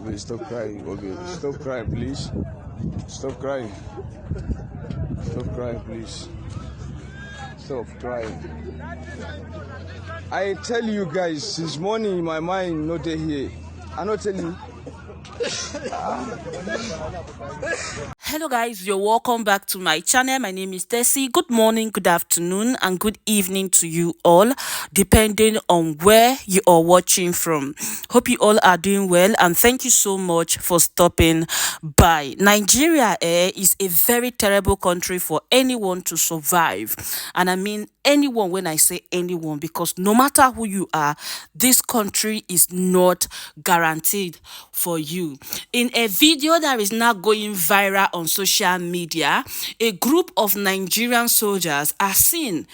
Please stop crying. Okay, stop crying, please. Stop crying. Stop crying, please. Stop crying. I tell you guys, since morning my mind not here. I not tell you. Hello guys, you're welcome back to my channel. My name is Tessie. Good morning, good afternoon, and good evening to you all, depending on where you are watching from. Hope you all are doing well, and thank you so much for stopping by. Nigeria is a very terrible country for anyone to survive, and I mean anyone when I say anyone, because no matter who you are, this country is not guaranteed for you. In a video that is now going viral on social media, a group of Nigerian soldiers are seen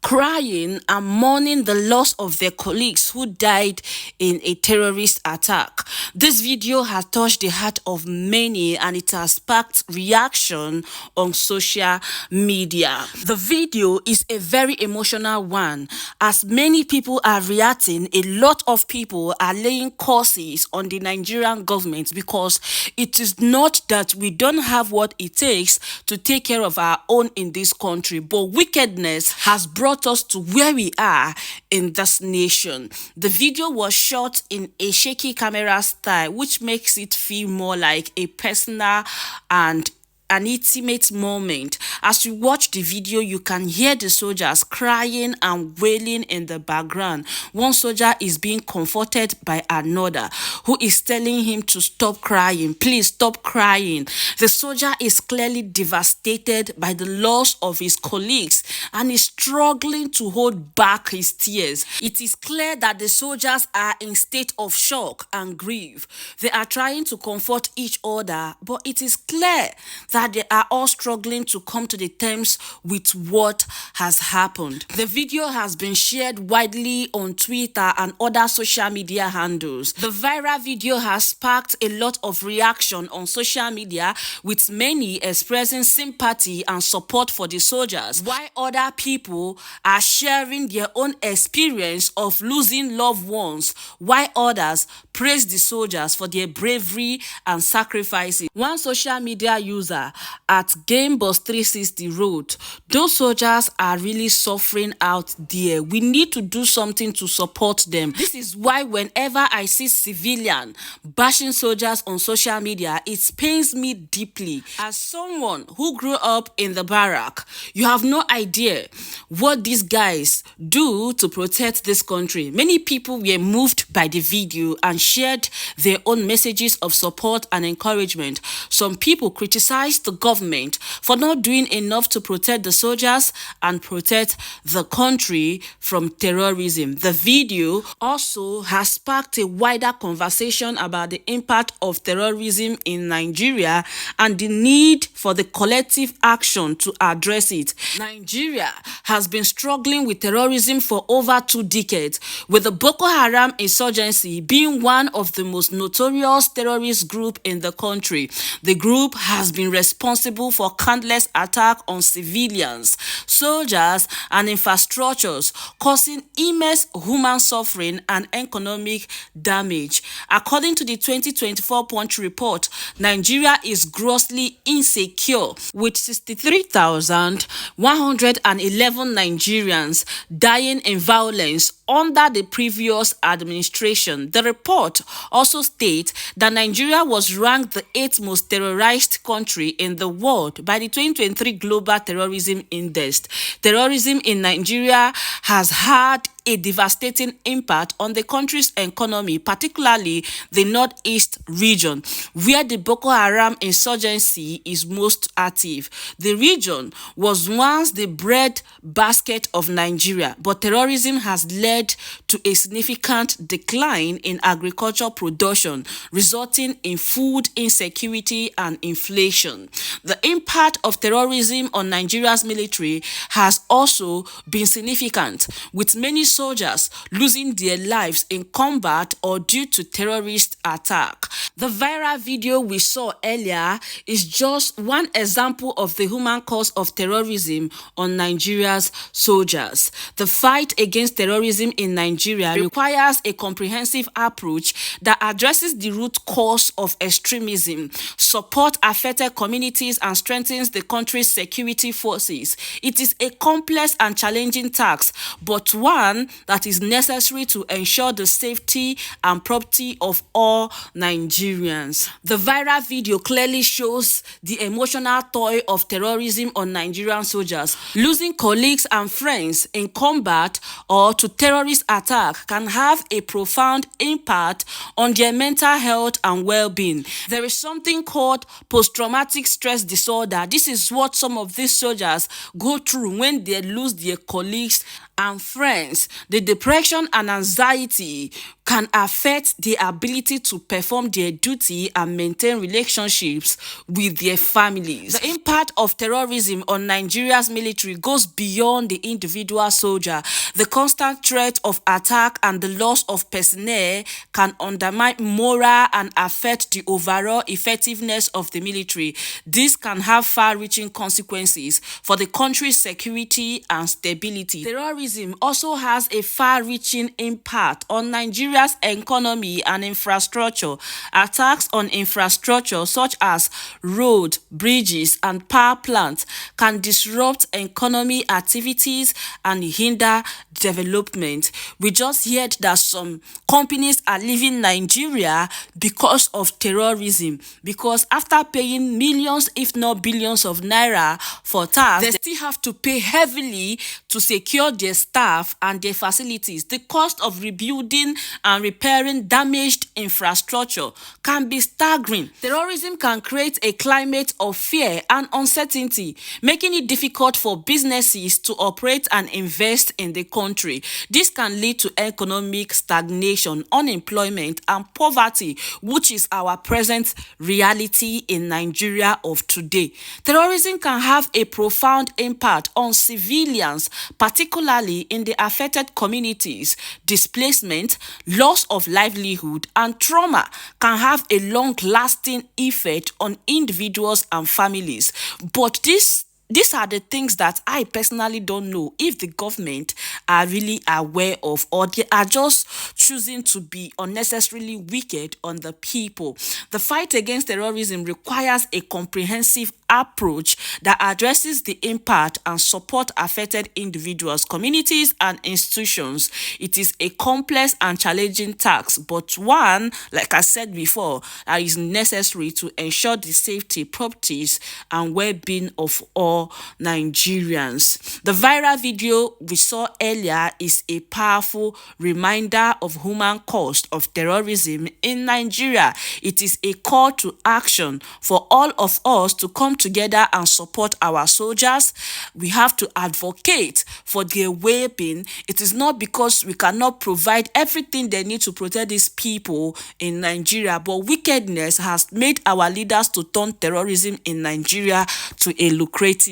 crying and mourning the loss of their colleagues who died in a terrorist attack. This video has touched the heart of many, and it has sparked reaction on social media. The video is a very emotional one. As many people are reacting, a lot of people are laying curses on the Nigerian government because it is not that we don't have what it takes to take care of our own in this country, but wickedness has brought us to where we are in this nation. The video was shot in a shaky camera style, which makes it feel more like a personal and an intimate moment. As you watch the video, you can hear the soldiers crying and wailing in the background. One soldier is being comforted by another who is telling him to stop crying. Please stop crying. The soldier is clearly devastated by the loss of his colleagues and is struggling to hold back his tears. It is clear that the soldiers are in state of shock and grief. They are trying to comfort each other, but it is clear that they are all struggling to come to the terms with what has happened. The video has been shared widely on Twitter and other social media handles. The viral video has sparked a lot of reaction on social media, with many expressing sympathy and support for the soldiers, while other people are sharing their own experience of losing loved ones, while others praise the soldiers for their bravery and sacrifices. One social media user at GameBoss360 wrote, "Those soldiers are really suffering out there. We need to do something to support them. This is why whenever I see civilian bashing soldiers on social media, it pains me deeply. As someone who grew up in the barrack, you have no idea what these guys do to protect this country." Many people were moved by the video and shared their own messages of support and encouragement. Some people criticized the government for not doing enough to protect the soldiers and protect the country from terrorism. The video also has sparked a wider conversation about the impact of terrorism in Nigeria and the need for the collective action to address it. Nigeria has been struggling with terrorism for over 2 decades, with the Boko Haram insurgency being one of the most notorious terrorist groups in the country. The group has been responsible for countless attacks on civilians, soldiers, and infrastructures, causing immense human suffering and economic damage. According to the 2024 Punch report, Nigeria is grossly insecure, with 63,111 Nigerians dying in violence under the previous administration. The report also states that Nigeria was ranked the 8th most terrorized country in the world by the 2023 Global Terrorism Index. Terrorism in Nigeria has had a devastating impact on the country's economy, particularly the northeast region, where the Boko Haram insurgency is most active. The region was once the bread basket of Nigeria, but terrorism has led to a significant decline in agricultural production, resulting in food insecurity and inflation. The impact of terrorism on Nigeria's military has also been significant, with many soldiers losing their lives in combat or due to terrorist attack. The viral video we saw earlier is just one example of the human cost of terrorism on Nigeria's soldiers. The fight against terrorism in Nigeria requires a comprehensive approach that addresses the root cause of extremism, support affected communities, and strengthens the country's security forces. It is a complex and challenging task, but one that is necessary to ensure the safety and property of all Nigerians. The viral video clearly shows the emotional toll of terrorism on Nigerian soldiers. Losing colleagues and friends in combat or to terrorist attack can have a profound impact on their mental health and well-being. There is something called post-traumatic stress disorder. This is what some of these soldiers go through when they lose their colleagues and friends. The depression and anxiety can affect their ability to perform their duty and maintain relationships with their families. The impact of terrorism on Nigeria's military goes beyond the individual soldier. The constant threat of attack and the loss of personnel can undermine morale and affect the overall effectiveness of the military. This can have far-reaching consequences for the country's security and stability. Terrorism also has a far-reaching impact on Nigeria's economy and infrastructure. Attacks on infrastructure such as roads, bridges, and power plants can disrupt economic activities and hinder development. We just heard that some companies are leaving Nigeria because of terrorism, because after paying millions if not billions of naira for tax, they still have to pay heavily to secure their staff and their facilities. The cost of rebuilding and repairing damaged infrastructure can be staggering. Terrorism can create a climate of fear and uncertainty, making it difficult for businesses to operate and invest in the country. This can lead to economic stagnation, unemployment, and poverty, which is our present reality in Nigeria of today. Terrorism can have a profound impact on civilians, particularly in the affected communities. Displacement, loss of livelihood, and trauma can have a long-lasting effect on individuals and families. But these are the things that I personally don't know if the government are really aware of, or they are just choosing to be unnecessarily wicked on the people. The fight against terrorism requires a comprehensive approach that addresses the impact and support affected individuals, communities, and institutions. It is a complex and challenging task, but one, like I said before, that is necessary to ensure the safety, properties, and well-being of all Nigerians. The viral video we saw earlier is a powerful reminder of human cost of terrorism in Nigeria. It is a call to action for all of us to come together and support our soldiers. We have to advocate for their well-being. It is not because we cannot provide everything they need to protect these people in Nigeria, but wickedness has made our leaders to turn terrorism in Nigeria to a lucrative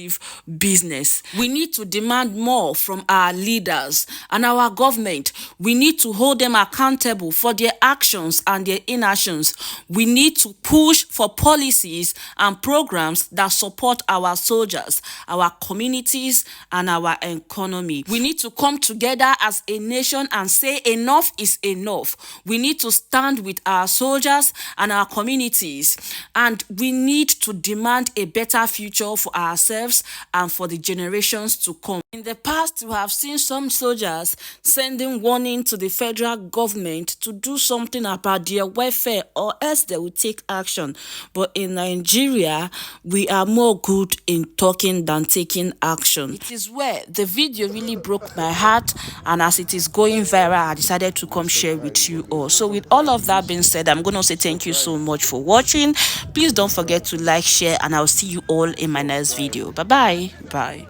business. We need to demand more from our leaders and our government. We need to hold them accountable for their actions and their inactions. We need to push for policies and programs that support our soldiers, our communities, and our economy. We need to come together as a nation and say enough is enough. We need to stand with our soldiers and our communities, and we need to demand a better future for ourselves and for the generations to come. In the past, we have seen some soldiers sending warning to the federal government to do something about their welfare, or else they will take action. But in Nigeria, we are more good in talking than taking action. It is where the video really broke my heart, and as it is going viral, I decided to come share with you all. So with all of that being said, I'm going to say thank you so much for watching. Please don't forget to like, share, and I'll see you all in my next video. Bye-bye. Bye.